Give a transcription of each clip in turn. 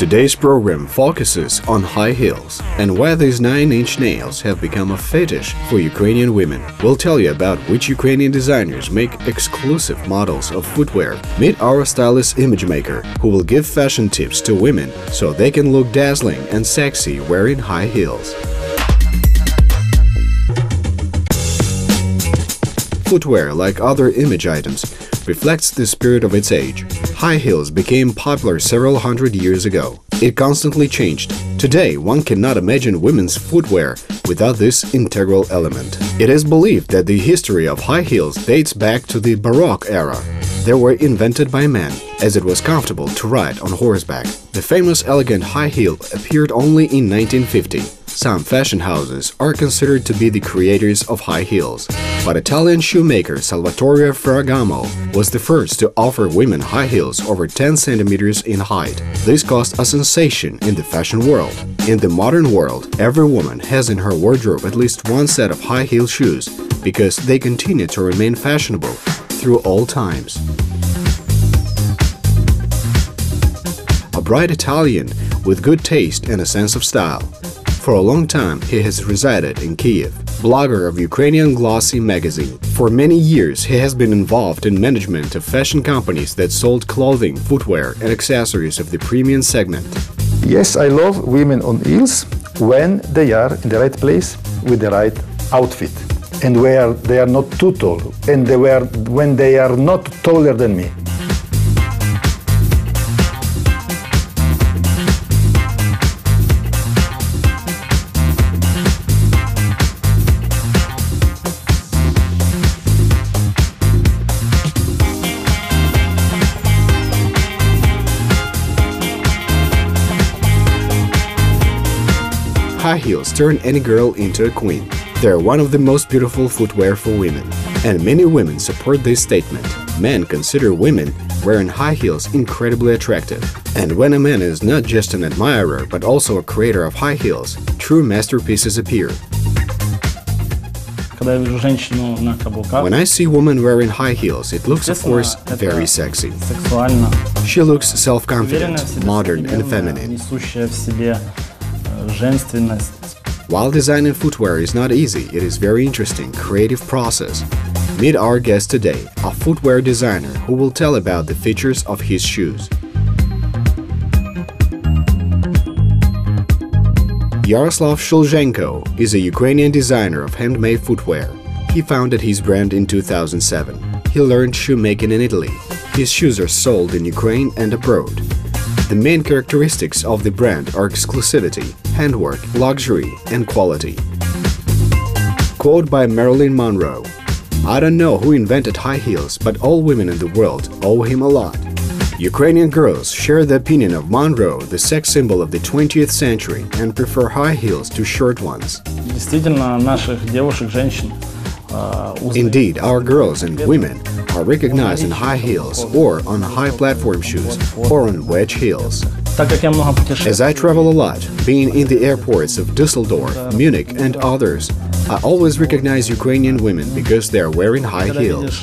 Today's program focuses on high heels and why these 9-inch nails have become a fetish for Ukrainian women. We'll tell you about which Ukrainian designers make exclusive models of footwear. Meet our stylist image maker, who will give fashion tips to women so they can look dazzling and sexy wearing high heels. Footwear, like other image items, reflects the spirit of its age. High heels became popular several hundred years ago. It constantly changed. Today, one cannot imagine women's footwear without this integral element. It is believed that the history of high heels dates back to the Baroque era. They were invented by men, as it was comfortable to ride on horseback. The famous elegant high heel appeared only in 1950. Some fashion houses are considered to be the creators of high heels, but Italian shoemaker Salvatore Ferragamo was the first to offer women high heels over 10 centimeters in height. This caused a sensation in the fashion world. In the modern world, every woman has in her wardrobe at least one set of high heel shoes because they continue to remain fashionable through all times. A bright Italian with good taste and a sense of style. For a long time, he has resided in Kiev. Blogger of Ukrainian Glossy magazine. For many years, he has been involved in management of fashion companies that sold clothing, footwear, and accessories of the premium segment. Yes, I love women on heels when they are in the right place with the right outfit and where they are not too tall and when they are not taller than me. High heels turn any girl into a queen. They're one of the most beautiful footwear for women, and many women support this statement. Men consider women wearing high heels incredibly attractive. And when a man is not just an admirer but also a creator of high heels, true masterpieces appear. When I see women wearing high heels, it looks, of course, very sexy. She looks self-confident, modern and feminine. While designing footwear is not easy, it is very interesting, creative process. Meet our guest today, a footwear designer who will tell about the features of his shoes. Yaroslav Shulzhenko is a Ukrainian designer of handmade footwear. He founded his brand in 2007. He learned shoemaking in Italy. His shoes are sold in Ukraine and abroad. The main characteristics of the brand are exclusivity, handwork, luxury, and quality. Quote by Marilyn Monroe: "I don't know who invented high heels, but all women in the world owe him a lot." Ukrainian girls share the opinion of Monroe, the sex symbol of the 20th century, and prefer high heels to short ones. Indeed, our girls and women are recognized in high heels or on high platform shoes or on wedge heels. As I travel a lot, being in the airports of Düsseldorf, Munich and others, I always recognize Ukrainian women because they are wearing high heels.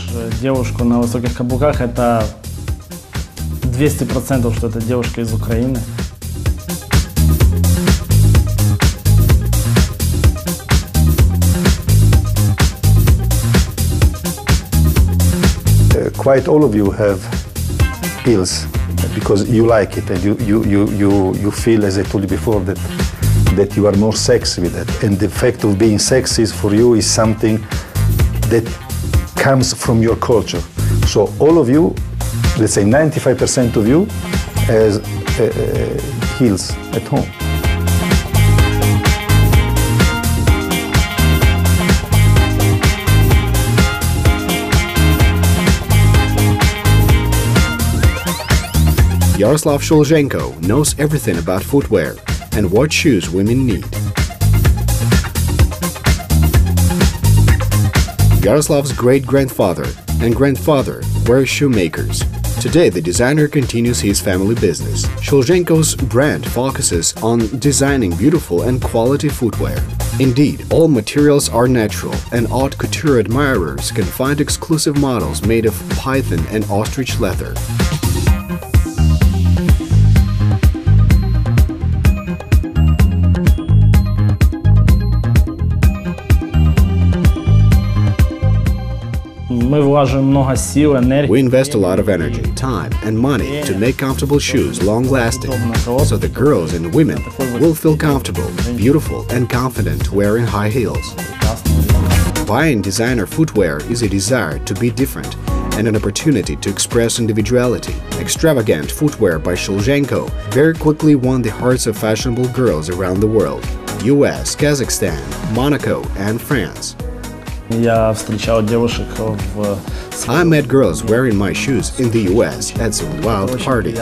Quite all of you have heels because you like it and you feel, as I told you before, that you are more sexy with that. And the fact of being sexy for you is something that comes from your culture. So all of you, let's say 95% of you, has heels at home. Yaroslav Shulzhenko knows everything about footwear and what shoes women need. Yaroslav's great-grandfather and grandfather were shoemakers. Today, the designer continues his family business. Shulzhenko's brand focuses on designing beautiful and quality footwear. Indeed, all materials are natural, and haute couture admirers can find exclusive models made of python and ostrich leather. We invest a lot of energy, time, and money to make comfortable shoes long-lasting, so the girls and women will feel comfortable, beautiful, and confident wearing high heels. Buying designer footwear is a desire to be different and an opportunity to express individuality. Extravagant footwear by Shulzhenko very quickly won the hearts of fashionable girls around the world: US, Kazakhstan, Monaco, and France. I met girls wearing my shoes in the US at some wild parties.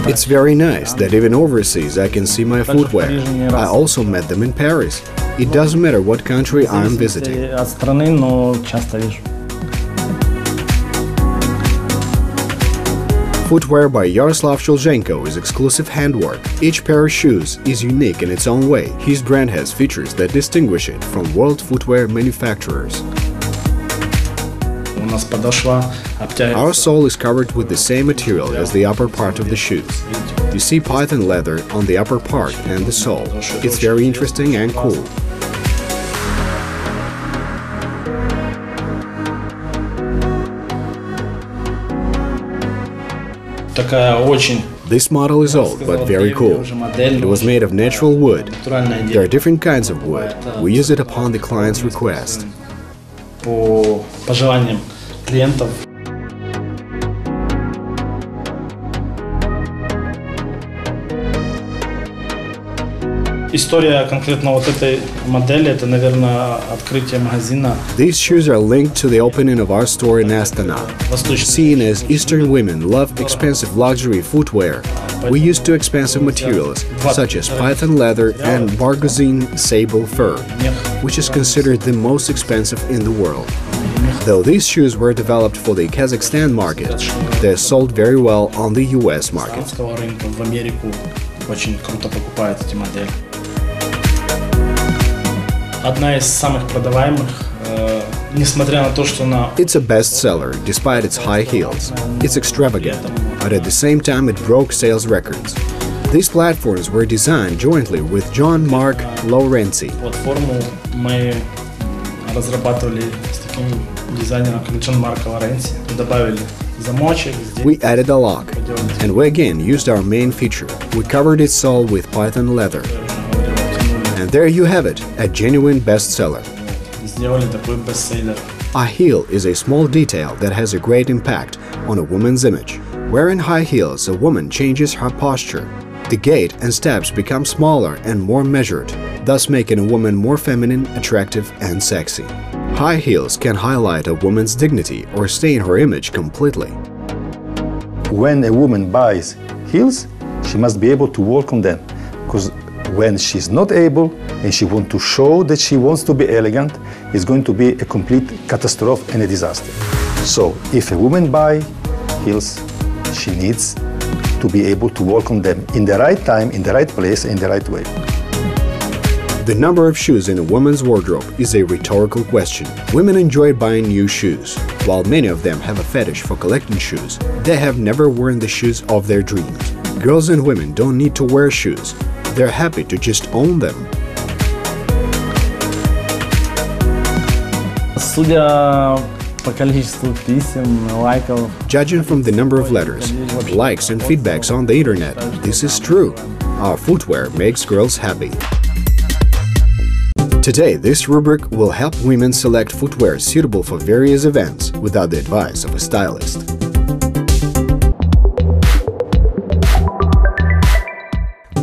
It's very nice that even overseas I can see my footwear. I also met them in Paris. It doesn't matter what country I'm visiting. Footwear by Yaroslav Shulzhenko is exclusive handwork. Each pair of shoes is unique in its own way. His brand has features that distinguish it from world footwear manufacturers. Our sole is covered with the same material as the upper part of the shoes. You see python leather on the upper part and the sole. It's very interesting and cool. This model is old, but very cool. It was made of natural wood. There are different kinds of wood. We use it upon the client's request. These shoes are linked to the opening of our store in Astana. Seen as Eastern women love expensive luxury footwear, we use two expensive materials, such as python leather and barguzin sable fur, which is considered the most expensive in the world. Though these shoes were developed for the Kazakhstan market, they are sold very well on the US market. It's a bestseller despite its high heels. It's extravagant, but at the same time it broke sales records. These platforms were designed jointly with John Mark Laurenzi. We added a lock, and we again used our main feature. We covered its sole with python leather. And there you have it, a genuine bestseller. A heel is a small detail that has a great impact on a woman's image. Wearing high heels, a woman changes her posture. The gait and steps become smaller and more measured, thus making a woman more feminine, attractive, and sexy. High heels can highlight a woman's dignity or stain her image completely. When a woman buys heels, she must be able to walk on them, because when she's not able and she wants to show that she wants to be elegant, it's going to be a complete catastrophe and a disaster. So if a woman buys heels, she needs to be able to walk on them in the right time, in the right place, in the right way. The number of shoes in a woman's wardrobe is a rhetorical question. Women enjoy buying new shoes. While many of them have a fetish for collecting shoes, they have never worn the shoes of their dreams. Girls and women don't need to wear shoes. They're happy to just own them. Judging from the number of letters, likes and feedbacks on the internet, this is true. Our footwear makes girls happy. Today, this rubric will help women select footwear suitable for various events without the advice of a stylist.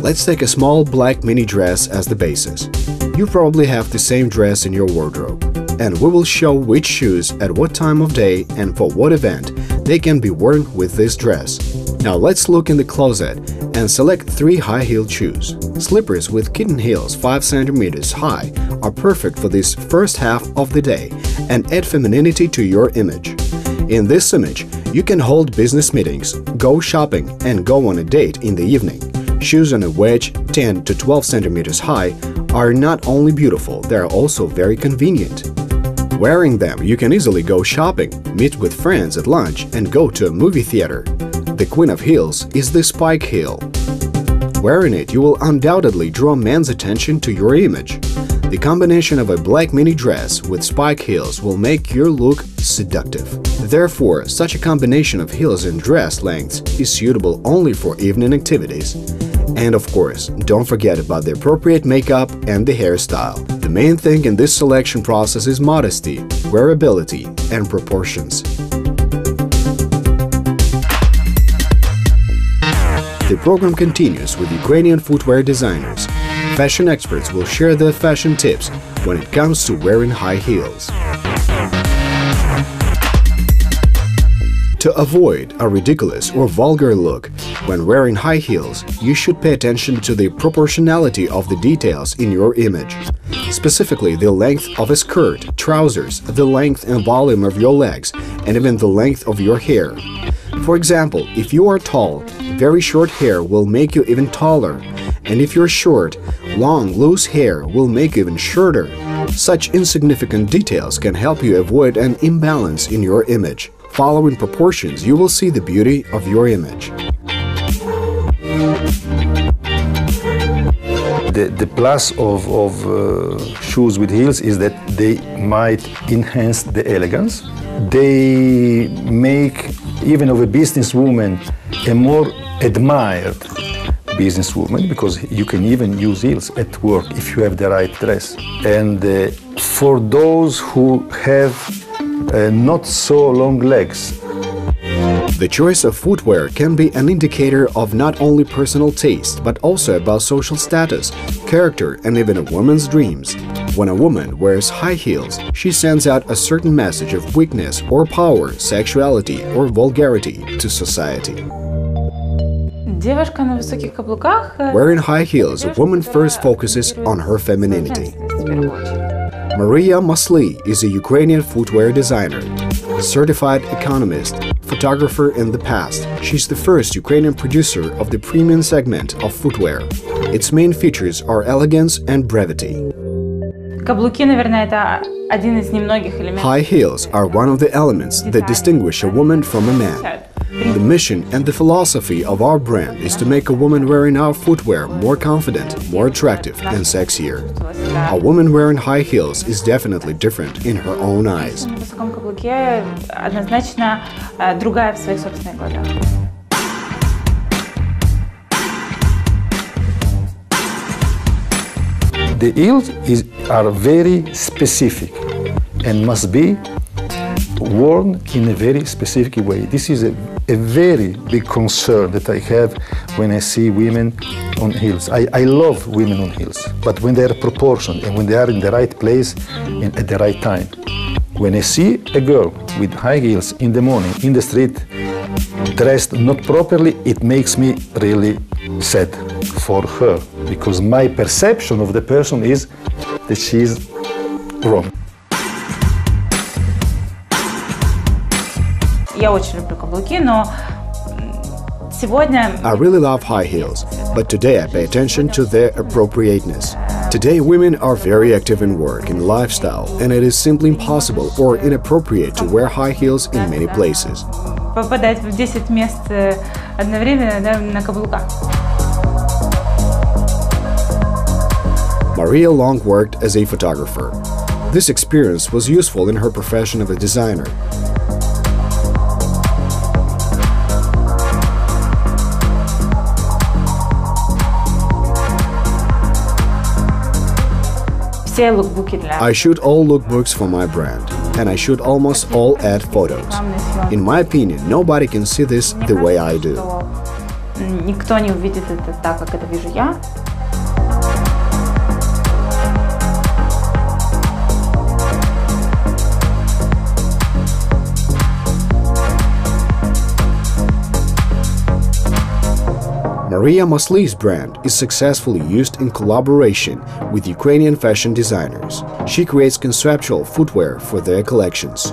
Let's take a small black mini dress as the basis. You probably have the same dress in your wardrobe, and we will show which shoes at what time of day and for what event they can be worn with this dress. Now let's look in the closet and select 3 high-heeled shoes. Slippers with kitten heels 5 cm high are perfect for this first half of the day and add femininity to your image. In this image, you can hold business meetings, go shopping, and go on a date in the evening. Shoes on a wedge 10 to 12 cm high are not only beautiful, they are also very convenient. Wearing them, you can easily go shopping, meet with friends at lunch, and go to a movie theater. The queen of heels is the spike heel. Wearing it, you will undoubtedly draw men's attention to your image. The combination of a black mini dress with spike heels will make your look seductive. Therefore, such a combination of heels and dress lengths is suitable only for evening activities. And of course, don't forget about the appropriate makeup and the hairstyle. The main thing in this selection process is modesty, wearability, and proportions. The program continues with Ukrainian footwear designers. Fashion experts will share their fashion tips when it comes to wearing high heels. To avoid a ridiculous or vulgar look when wearing high heels, you should pay attention to the proportionality of the details in your image. Specifically, the length of a skirt, trousers, the length and volume of your legs, and even the length of your hair. For example, if you are tall, very short hair will make you even taller, and if you're short, long, loose hair will make you even shorter. Such insignificant details can help you avoid an imbalance in your image. Following proportions, you will see the beauty of your image. The plus of shoes with heels is that they might enhance the elegance. They make even of a businesswoman a more admired businesswoman, because you can even use heels at work if you have the right dress. And for those who have not so long legs, the choice of footwear can be an indicator of not only personal taste, but also about social status, character, and even a woman's dreams. When a woman wears high heels, she sends out a certain message of weakness or power, sexuality, or vulgarity to society. Wearing high heels, a woman first focuses on her femininity. Mariya Musiichuk is a Ukrainian footwear designer, certified economist, photographer in the past. She's the first Ukrainian producer of the premium segment of footwear. Its main features are elegance and brevity. High heels are one of the elements that distinguish a woman from a man. The mission and the philosophy of our brand is to make a woman wearing our footwear more confident, more attractive, and sexier. A woman wearing high heels is definitely different in her own eyes. The heels are very specific and must be worn in a very specific way. This is a very big concern that I have when I see women on heels. I love women on heels, but when they are proportioned and when they are in the right place and at the right time. When I see a girl with high heels in the morning, in the street, dressed not properly, it makes me really sad for her, because my perception of the person is that she is wrong. I really love high heels, but today I pay attention to their appropriateness. Today women are very active in work and lifestyle, and it is simply impossible or inappropriate to wear high heels in many places. Mariya long worked as a photographer. This experience was useful in her profession of a designer. I shoot all lookbooks for my brand, and I shoot almost all ad photos. In my opinion, nobody can see this the way I do. Mariya Musiichuk's brand is successfully used in collaboration with Ukrainian fashion designers. She creates conceptual footwear for their collections.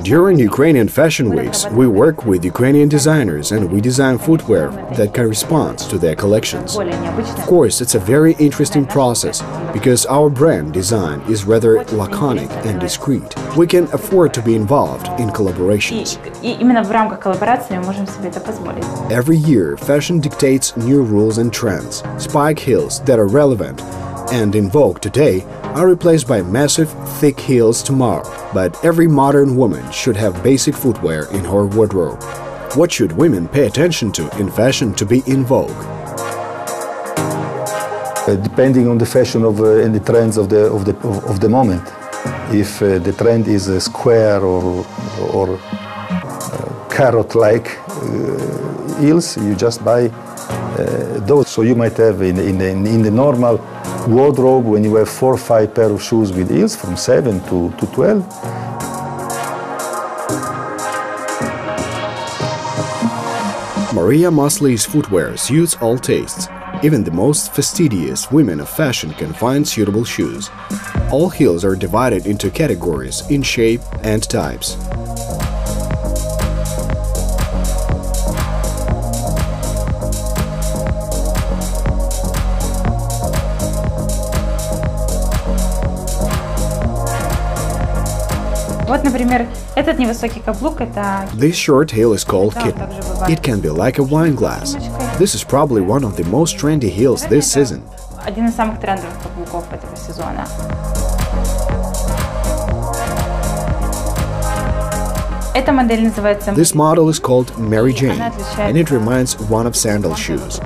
During Ukrainian fashion weeks, we work with Ukrainian designers and we design footwear that corresponds to their collections. Of course, it's a very interesting process because our brand design is rather laconic and discreet. We can afford to be involved in collaborations. Every year, fashion dictates new rules and trends. Spike heels that are relevant and in vogue today are replaced by massive, thick heels tomorrow. But every modern woman should have basic footwear in her wardrobe. What should women pay attention to in fashion to be in vogue? Depending on the fashion and the trends of the moment. If the trend is square or carrot-like heels, you just buy those. So you might have in the normal wardrobe, when you have 4 or 5 pair of shoes with heels from 7 to 12. Mariya Musiichuk's footwear suits all tastes. Even the most fastidious women of fashion can find suitable shoes. All heels are divided into categories in shape and types. This short heel is called kitten. It can be like a wine glass. This is probably one of the most trendy heels this season. This model is called Mary Jane, and it reminds one of sandal shoes.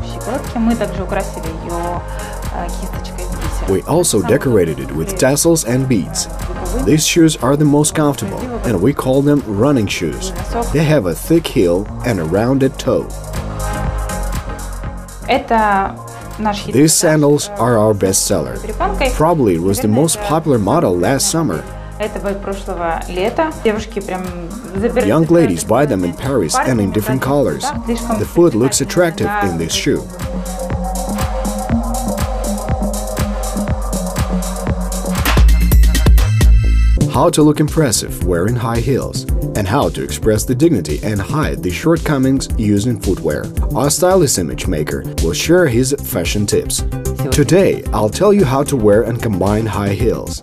We also decorated it with tassels and beads. These shoes are the most comfortable, and we call them running shoes. They have a thick heel and a rounded toe. These sandals are our best seller. Probably it was the most popular model last summer. Young ladies buy them in Paris and in different colors. The foot looks attractive in this shoe. How to look impressive wearing high heels, and how to express the dignity and hide the shortcomings using footwear. Our stylist image maker will share his fashion tips. Today, I'll tell you how to wear and combine high heels.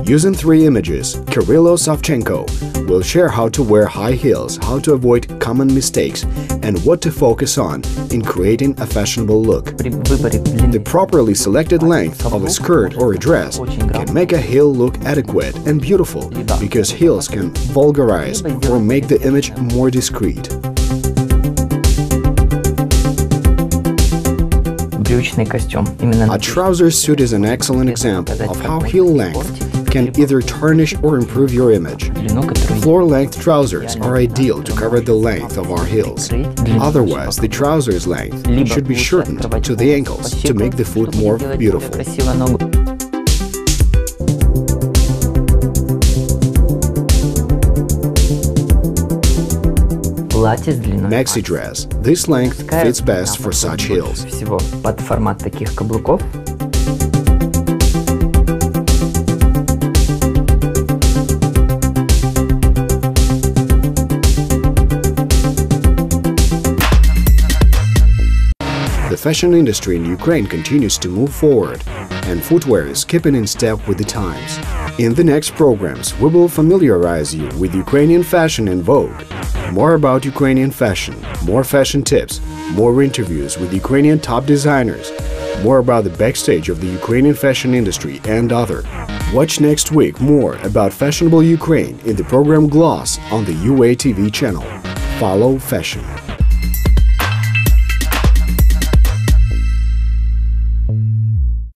Using 3 images, Yaroslav Shulzhenko will share how to wear high heels, how to avoid common mistakes, and what to focus on in creating a fashionable look. The properly selected length of a skirt or a dress can make a heel look adequate and beautiful, because heels can vulgarize or make the image more discreet. A trouser suit is an excellent example of how heel length can either tarnish or improve your image. Floor-length trousers are ideal to cover the length of our heels. Otherwise, the trouser's length should be shortened to the ankles to make the foot more beautiful. Maxi dress. This length fits best for such heels. The fashion industry in Ukraine continues to move forward, and footwear is keeping in step with the times. In the next programs, we will familiarize you with Ukrainian fashion in vogue. More about Ukrainian fashion, more fashion tips, more interviews with Ukrainian top designers, more about the backstage of the Ukrainian fashion industry and other. Watch next week more about fashionable Ukraine in the program Gloss on the UATV channel. Follow fashion.